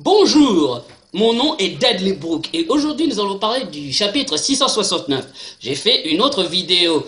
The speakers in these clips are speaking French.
Bonjour, mon nom est Deadly Brook et aujourd'hui nous allons parler du chapitre 669. J'ai fait une autre vidéo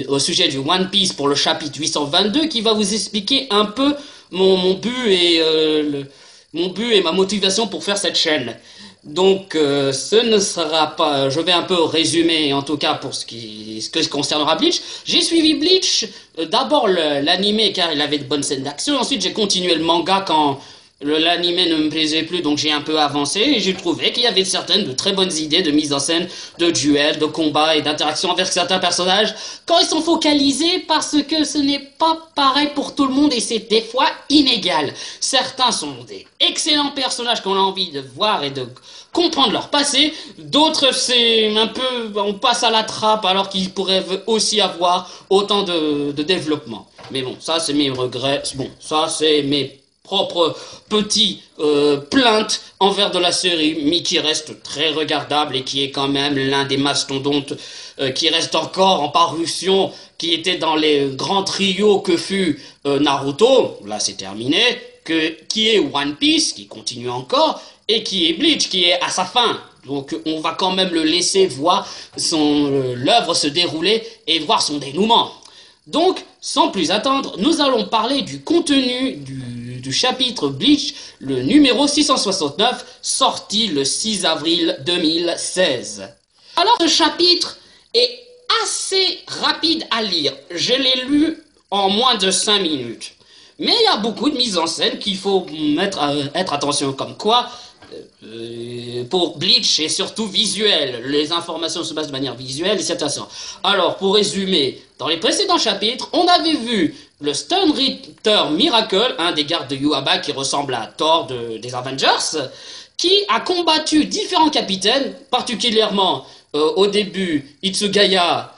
au sujet du One Piece pour le chapitre 822 qui va vous expliquer un peu mon but et ma motivation pour faire cette chaîne. Donc ce ne sera pas, je vais un peu résumer en tout cas pour ce qui concernera Bleach. J'ai suivi Bleach, d'abord l'anime car il avait de bonnes scènes d'action, ensuite j'ai continué le manga quand l'anime ne me plaisait plus, donc j'ai un peu avancé et j'ai trouvé qu'il y avait certaines de très bonnes idées de mise en scène, de duels, de combats et d'interaction avec certains personnages quand ils sont focalisés, parce que ce n'est pas pareil pour tout le monde et c'est des fois inégal. Certains sont des excellents personnages qu'on a envie de voir et de comprendre leur passé, d'autres c'est un peu, on passe à la trappe alors qu'ils pourraient aussi avoir autant de développement. Mais bon, ça c'est mes regrets, bon, ça c'est mes propre petit plainte envers de la série, mais qui reste très regardable et qui est quand même l'un des mastodontes qui reste encore en parution, qui était dans les grands trios que fut Naruto, là c'est terminé, qui est One Piece, qui continue encore, et qui est Bleach, qui est à sa fin. Donc on va quand même le laisser voir l'œuvre se dérouler et voir son dénouement. Donc, sans plus attendre, nous allons parler du contenu du chapitre Bleach, le numéro 669, sorti le 6 avril 2016. Alors, ce chapitre est assez rapide à lire. Je l'ai lu en moins de 5 minutes. Mais il y a beaucoup de mises en scène qu'il faut être attention, comme quoi pour Bleach et surtout visuel. Les informations se basent de manière visuelle et c'est intéressant. Alors, pour résumer, dans les précédents chapitres, on avait vu le Stone Ritter Miracle, un des gardes de Yhwach qui ressemble à Thor des Avengers, qui a combattu différents capitaines, particulièrement au début Hitsugaya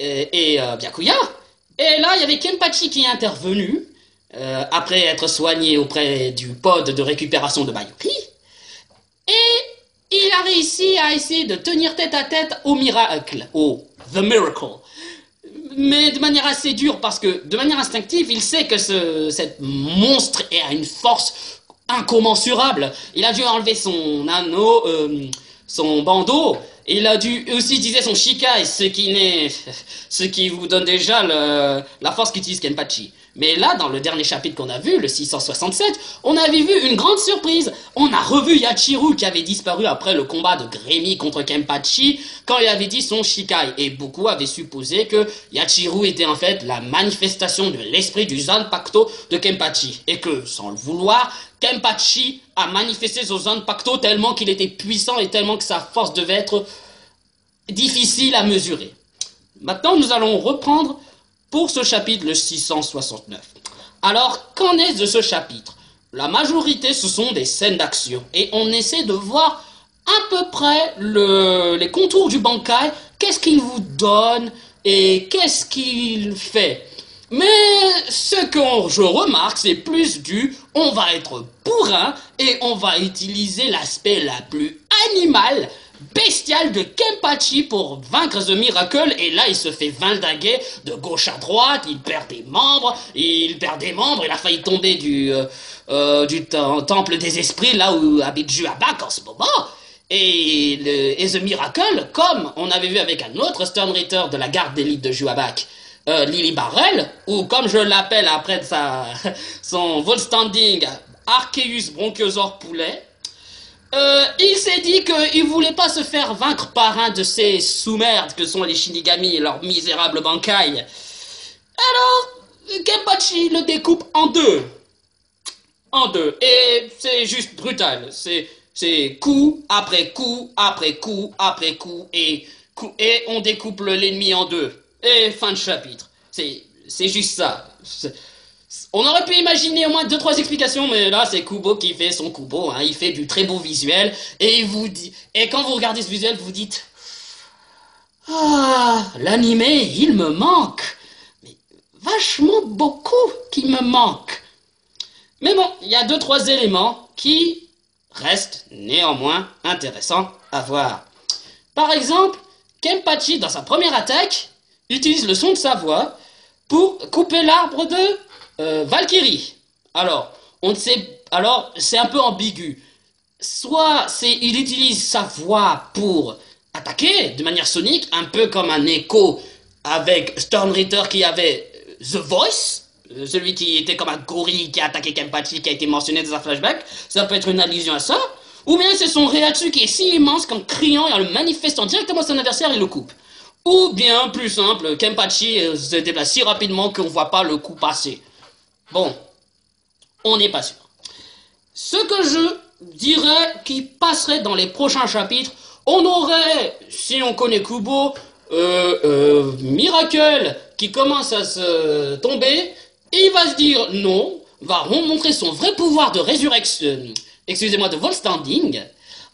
et Byakuya. Et là, il y avait Kenpachi qui est intervenu, après être soigné auprès du pod de récupération de Bayuki. Et il a réussi à essayer de tenir tête à tête au miracle, au The Miracle. Mais de manière assez dure, parce que de manière instinctive, il sait que cette monstre a une force incommensurable. Il a dû enlever son anneau, son bandeau. Il a dû aussi utiliser son Shikai, ce qui vous donne déjà la force qu'utilise Kenpachi. Mais là, dans le dernier chapitre qu'on a vu, le 667, on avait vu une grande surprise. On a revu Yachiru qui avait disparu après le combat de Grémy contre Kenpachi quand il avait dit son Shikai. Et beaucoup avaient supposé que Yachiru était en fait la manifestation de l'esprit du Zanpakuto de Kenpachi. Et que, sans le vouloir, Kenpachi a manifesté son Zanpakuto tellement qu'il était puissant et tellement que sa force devait être difficile à mesurer. Maintenant, nous allons reprendre pour ce chapitre, le 669. Alors, qu'en est-ce de ce chapitre? La majorité, ce sont des scènes d'action. Et on essaie de voir à peu près les contours du Bankai. Qu'est-ce qu'il vous donne et qu'est-ce qu'il fait? Mais ce que je remarque, c'est plus on va être bourrin et on va utiliser l'aspect la plus animal, bestial de Kenpachi pour vaincre The Miracle. Et là il se fait valdinguer de gauche à droite, il perd des membres, il a failli tomber du temple des esprits là où habite Yhwach en ce moment. Et The Miracle, comme on avait vu avec un autre Stone Ritter de la garde d'élite de Yhwach, Lily Barrel, ou comme je l'appelle après son vol standing, Arceus Bronchiosaur Poulet, il s'est dit qu'il voulait pas se faire vaincre par un de ces sous-merdes que sont les Shinigami et leur misérable Bankai. Alors, Kenpachi le découpe en deux. Et c'est juste brutal. C'est coup après coup après coup après coup et on découpe l'ennemi en deux. Et fin de chapitre. C'est juste ça. On aurait pu imaginer au moins 2-3 explications, mais là c'est Kubo qui fait son Kubo, hein. Il fait du très beau visuel, et quand vous regardez ce visuel, vous dites ah, l'animé, il me manque. Mais vachement beaucoup qui me manque. Mais bon, il y a 2-3 éléments qui restent néanmoins intéressants à voir. Par exemple, Kenpachi, dans sa première attaque, utilise le son de sa voix pour couper l'arbre de Valkyrie. Alors, on ne sait Alors, c'est un peu ambigu. Soit il utilise sa voix pour attaquer de manière sonique, un peu comme un écho avec Stormreader qui avait The Voice, celui qui était comme un gorille qui a attaqué Kenpachi, qui a été mentionné dans un flashback. Ça peut être une allusion à ça. Ou bien c'est son Reiatsu qui est si immense qu'en criant et en le manifestant directement à son adversaire, il le coupe. Ou bien, plus simple, Kenpachi se déplace si rapidement qu'on ne voit pas le coup passer. Bon, on n'est pas sûr. Ce que je dirais qui passerait dans les prochains chapitres, on aurait, si on connaît Kubo, Miracle qui commence à se tomber, et il va se dire non, va montrer son vrai pouvoir de résurrection, excusez-moi, de vol standing.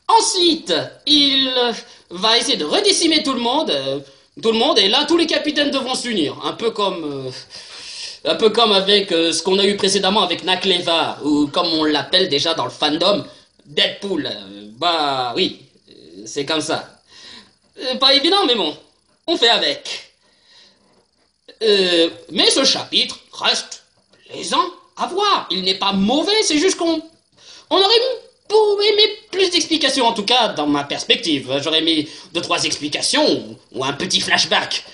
Ensuite, il va essayer de redécimer tout le monde, et là tous les capitaines devront s'unir, un peu comme avec ce qu'on a eu précédemment avec Nakleva, ou comme on l'appelle déjà dans le fandom, Deadpool. Bah oui, c'est comme ça. Pas évident, mais bon, on fait avec. Mais ce chapitre reste plaisant à voir. Il n'est pas mauvais, c'est juste qu'on aurait aimé plus d'explications, en tout cas dans ma perspective. J'aurais aimé 2-3 explications ou un petit flashback.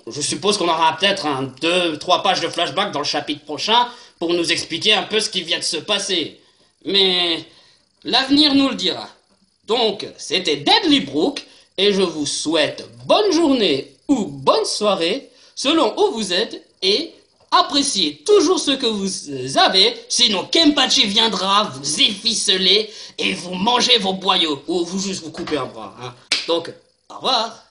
Je suppose qu'on aura peut-être 2-3 pages de flashback dans le chapitre prochain pour nous expliquer un peu ce qui vient de se passer. Mais l'avenir nous le dira. Donc, c'était Deadly Brook, et je vous souhaite bonne journée ou bonne soirée, selon où vous êtes, et appréciez toujours ce que vous avez, sinon Kenpachi viendra vous efficeler et vous manger vos boyaux, ou vous juste vous couper un bras. Hein. Donc, au revoir.